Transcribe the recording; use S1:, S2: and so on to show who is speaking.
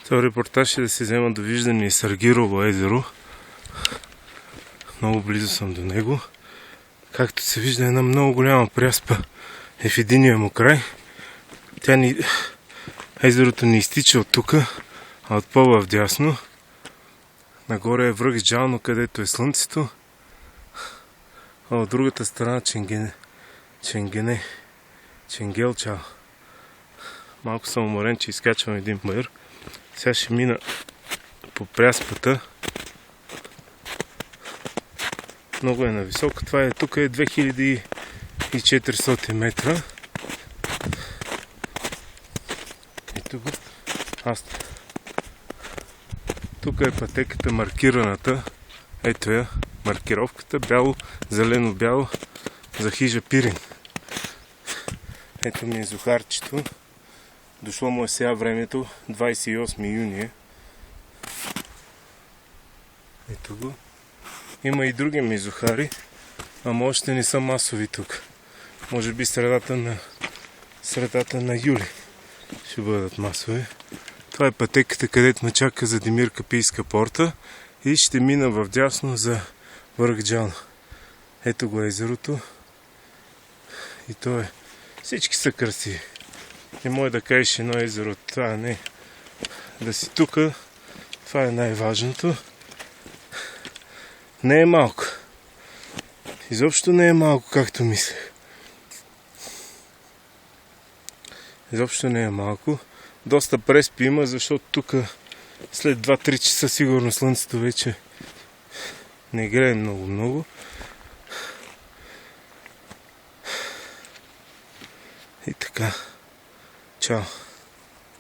S1: този репортаж е да се взема довиждане Саргирово езеро. Много близо съм до него. Както се вижда, една много голяма пряспа е в единия му край. Езерото не изтича от тук, а от по-вдясно. Нагоре е връх Джално, където е слънцето. А от другата страна Ченгелчал. Малко съм уморен, че изкачвам един мър. Сега ще мина по пряспата. Много е нависоко. Това е, тук е 2400 метра. Ето го. Тук е пътеката маркираната. Ето я, маркировката. Бяло, зелено-бяло за хижа Пирин. Ето ми е зухарчето. Дошло му е сега времето. 28 юни е. Ето го. Има и други мизухари, ама още не са масови тук. Може би средата на юли ще бъдат масови. Това е пътеката, където ме чака за Демир Капийска порта и ще мина вдясно за връх Джално. Ето го езерото и то е. Всички са красиви. Не може да кажеш едно езеро, това не. Да си тук, това е най-важното. Не е малко. Изобщо не е малко, както мислех. Изобщо не е малко. Доста преспи има, защото тук след 2-3 часа сигурно слънцето вече не грее много. И така. Чао.